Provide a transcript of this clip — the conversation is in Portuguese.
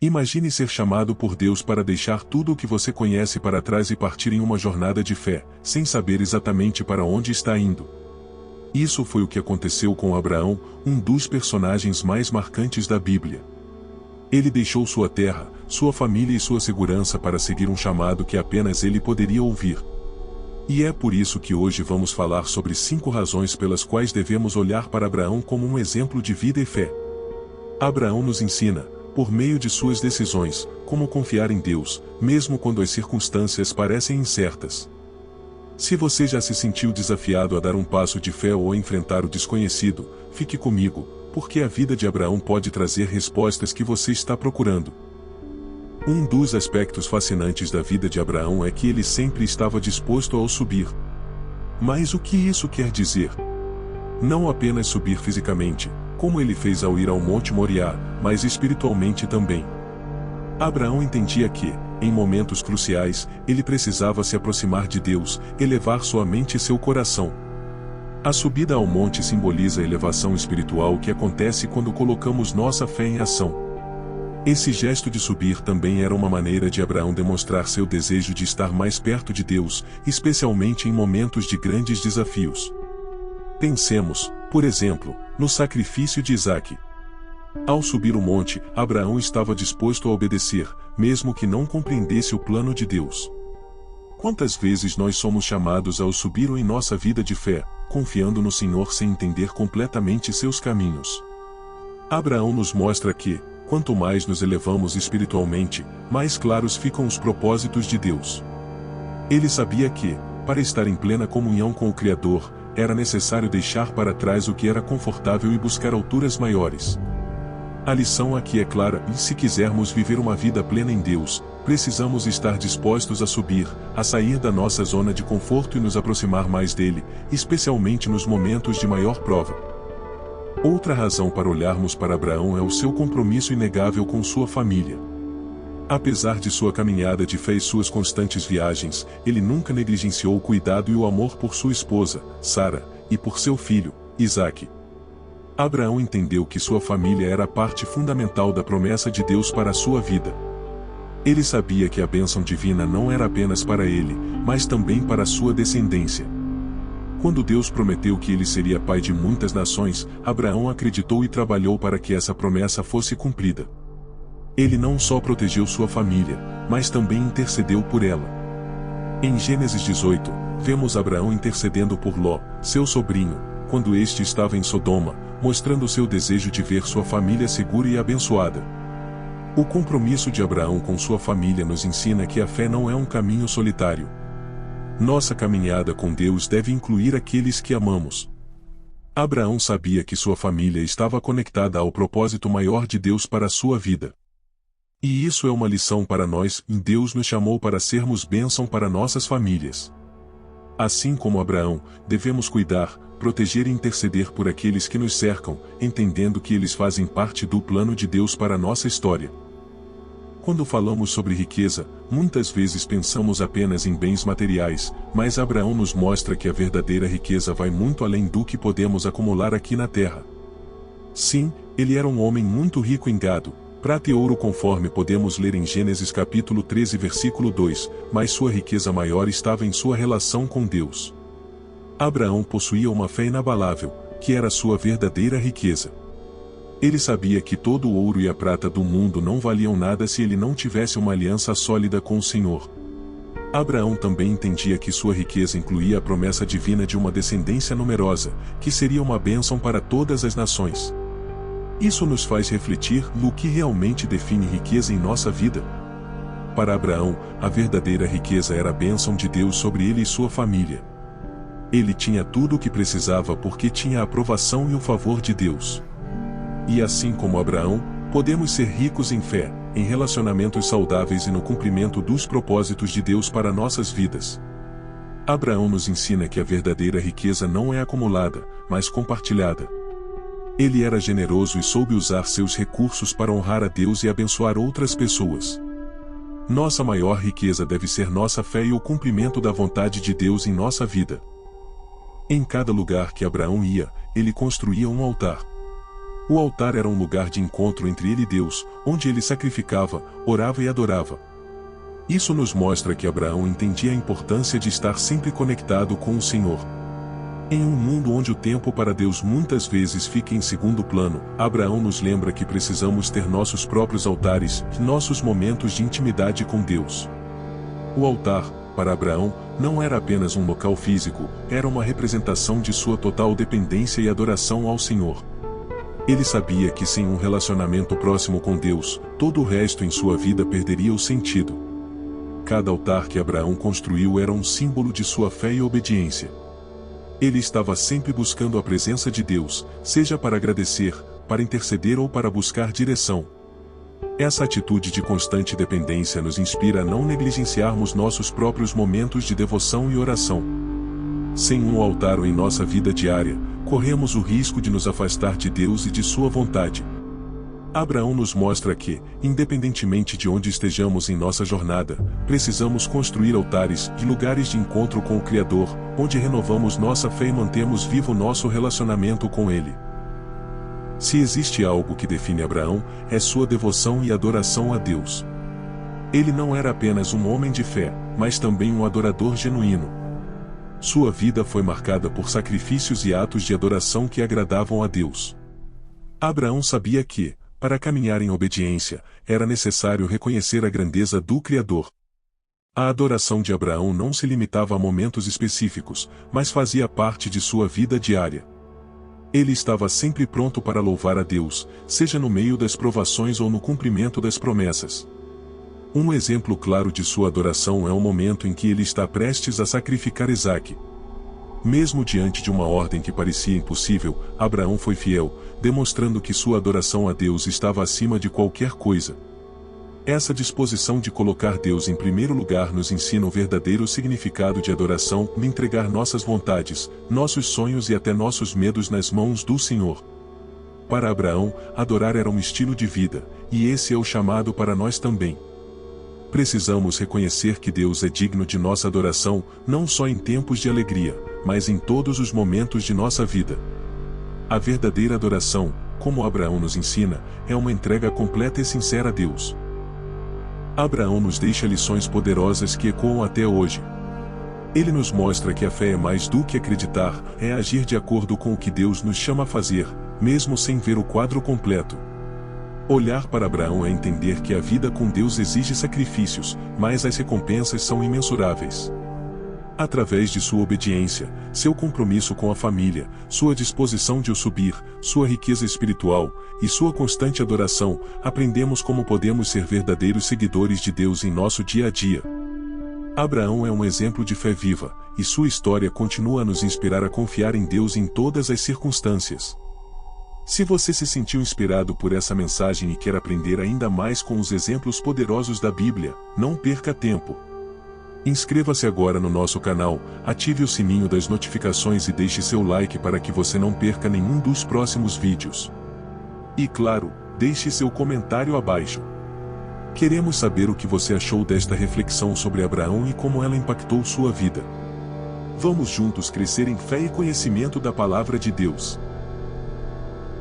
Imagine ser chamado por Deus para deixar tudo o que você conhece para trás e partir em uma jornada de fé, sem saber exatamente para onde está indo. Isso foi o que aconteceu com Abraão, um dos personagens mais marcantes da Bíblia. Ele deixou sua terra, sua família e sua segurança para seguir um chamado que apenas ele poderia ouvir. E é por isso que hoje vamos falar sobre 5 razões pelas quais devemos olhar para Abraão como um exemplo de vida e fé. Abraão nos ensina, por meio de suas decisões, como confiar em Deus, mesmo quando as circunstâncias parecem incertas. Se você já se sentiu desafiado a dar um passo de fé ou a enfrentar o desconhecido, fique comigo, porque a vida de Abraão pode trazer respostas que você está procurando. Um dos aspectos fascinantes da vida de Abraão é que ele sempre estava disposto a subir. Mas o que isso quer dizer? Não apenas subir fisicamente, como ele fez ao ir ao Monte Moriá, mas espiritualmente também. Abraão entendia que, em momentos cruciais, ele precisava se aproximar de Deus, elevar sua mente e seu coração. A subida ao monte simboliza a elevação espiritual que acontece quando colocamos nossa fé em ação. Esse gesto de subir também era uma maneira de Abraão demonstrar seu desejo de estar mais perto de Deus, especialmente em momentos de grandes desafios. Pensemos, por exemplo, no sacrifício de Isaque. Ao subir o monte, Abraão estava disposto a obedecer, mesmo que não compreendesse o plano de Deus. Quantas vezes nós somos chamados a subir em nossa vida de fé, confiando no Senhor sem entender completamente seus caminhos? Abraão nos mostra que, quanto mais nos elevamos espiritualmente, mais claros ficam os propósitos de Deus. Ele sabia que, para estar em plena comunhão com o Criador, era necessário deixar para trás o que era confortável e buscar alturas maiores. A lição aqui é clara, e se quisermos viver uma vida plena em Deus, precisamos estar dispostos a subir, a sair da nossa zona de conforto e nos aproximar mais dele, especialmente nos momentos de maior prova. Outra razão para olharmos para Abraão é o seu compromisso inegável com sua família. Apesar de sua caminhada de fé e suas constantes viagens, ele nunca negligenciou o cuidado e o amor por sua esposa, Sara, e por seu filho, Isaque. Abraão entendeu que sua família era a parte fundamental da promessa de Deus para a sua vida. Ele sabia que a bênção divina não era apenas para ele, mas também para sua descendência. Quando Deus prometeu que ele seria pai de muitas nações, Abraão acreditou e trabalhou para que essa promessa fosse cumprida. Ele não só protegeu sua família, mas também intercedeu por ela. Em Gênesis 18, vemos Abraão intercedendo por Ló, seu sobrinho, quando este estava em Sodoma, mostrando seu desejo de ver sua família segura e abençoada. O compromisso de Abraão com sua família nos ensina que a fé não é um caminho solitário. Nossa caminhada com Deus deve incluir aqueles que amamos. Abraão sabia que sua família estava conectada ao propósito maior de Deus para a sua vida. E isso é uma lição para nós, e Deus nos chamou para sermos bênção para nossas famílias. Assim como Abraão, devemos cuidar, proteger e interceder por aqueles que nos cercam, entendendo que eles fazem parte do plano de Deus para nossa história. Quando falamos sobre riqueza, muitas vezes pensamos apenas em bens materiais, mas Abraão nos mostra que a verdadeira riqueza vai muito além do que podemos acumular aqui na terra. Sim, ele era um homem muito rico em gado, prata e ouro conforme podemos ler em Gênesis capítulo 13 versículo 2, mas sua riqueza maior estava em sua relação com Deus. Abraão possuía uma fé inabalável, que era sua verdadeira riqueza. Ele sabia que todo o ouro e a prata do mundo não valiam nada se ele não tivesse uma aliança sólida com o Senhor. Abraão também entendia que sua riqueza incluía a promessa divina de uma descendência numerosa, que seria uma bênção para todas as nações. Isso nos faz refletir no que realmente define riqueza em nossa vida. Para Abraão, a verdadeira riqueza era a bênção de Deus sobre ele e sua família. Ele tinha tudo o que precisava porque tinha a aprovação e o favor de Deus. E assim como Abraão, podemos ser ricos em fé, em relacionamentos saudáveis e no cumprimento dos propósitos de Deus para nossas vidas. Abraão nos ensina que a verdadeira riqueza não é acumulada, mas compartilhada. Ele era generoso e soube usar seus recursos para honrar a Deus e abençoar outras pessoas. Nossa maior riqueza deve ser nossa fé e o cumprimento da vontade de Deus em nossa vida. Em cada lugar que Abraão ia, ele construía um altar. O altar era um lugar de encontro entre ele e Deus, onde ele sacrificava, orava e adorava. Isso nos mostra que Abraão entendia a importância de estar sempre conectado com o Senhor. Em um mundo onde o tempo para Deus muitas vezes fica em segundo plano, Abraão nos lembra que precisamos ter nossos próprios altares, nossos momentos de intimidade com Deus. O altar, para Abraão, não era apenas um local físico, era uma representação de sua total dependência e adoração ao Senhor. Ele sabia que sem um relacionamento próximo com Deus, todo o resto em sua vida perderia o sentido. Cada altar que Abraão construiu era um símbolo de sua fé e obediência. Ele estava sempre buscando a presença de Deus, seja para agradecer, para interceder ou para buscar direção. Essa atitude de constante dependência nos inspira a não negligenciarmos nossos próprios momentos de devoção e oração. Sem um altar em nossa vida diária, corremos o risco de nos afastar de Deus e de sua vontade. Abraão nos mostra que, independentemente de onde estejamos em nossa jornada, precisamos construir altares e lugares de encontro com o Criador, onde renovamos nossa fé e mantemos vivo nosso relacionamento com Ele. Se existe algo que define Abraão, é sua devoção e adoração a Deus. Ele não era apenas um homem de fé, mas também um adorador genuíno. Sua vida foi marcada por sacrifícios e atos de adoração que agradavam a Deus. Abraão sabia que, para caminhar em obediência, era necessário reconhecer a grandeza do Criador. A adoração de Abraão não se limitava a momentos específicos, mas fazia parte de sua vida diária. Ele estava sempre pronto para louvar a Deus, seja no meio das provações ou no cumprimento das promessas. Um exemplo claro de sua adoração é o momento em que ele está prestes a sacrificar Isaque. Mesmo diante de uma ordem que parecia impossível, Abraão foi fiel, demonstrando que sua adoração a Deus estava acima de qualquer coisa. Essa disposição de colocar Deus em primeiro lugar nos ensina o verdadeiro significado de adoração, de entregar nossas vontades, nossos sonhos e até nossos medos nas mãos do Senhor. Para Abraão, adorar era um estilo de vida, e esse é o chamado para nós também. Precisamos reconhecer que Deus é digno de nossa adoração, não só em tempos de alegria, mas em todos os momentos de nossa vida. A verdadeira adoração, como Abraão nos ensina, é uma entrega completa e sincera a Deus. Abraão nos deixa lições poderosas que ecoam até hoje. Ele nos mostra que a fé é mais do que acreditar, é agir de acordo com o que Deus nos chama a fazer, mesmo sem ver o quadro completo. Olhar para Abraão é entender que a vida com Deus exige sacrifícios, mas as recompensas são imensuráveis. Através de sua obediência, seu compromisso com a família, sua disposição de o subir, sua riqueza espiritual e sua constante adoração, aprendemos como podemos ser verdadeiros seguidores de Deus em nosso dia a dia. Abraão é um exemplo de fé viva, e sua história continua a nos inspirar a confiar em Deus em todas as circunstâncias. Se você se sentiu inspirado por essa mensagem e quer aprender ainda mais com os exemplos poderosos da Bíblia, não perca tempo. Inscreva-se agora no nosso canal, ative o sininho das notificações e deixe seu like para que você não perca nenhum dos próximos vídeos. E claro, deixe seu comentário abaixo. Queremos saber o que você achou desta reflexão sobre Abraão e como ela impactou sua vida. Vamos juntos crescer em fé e conhecimento da Palavra de Deus.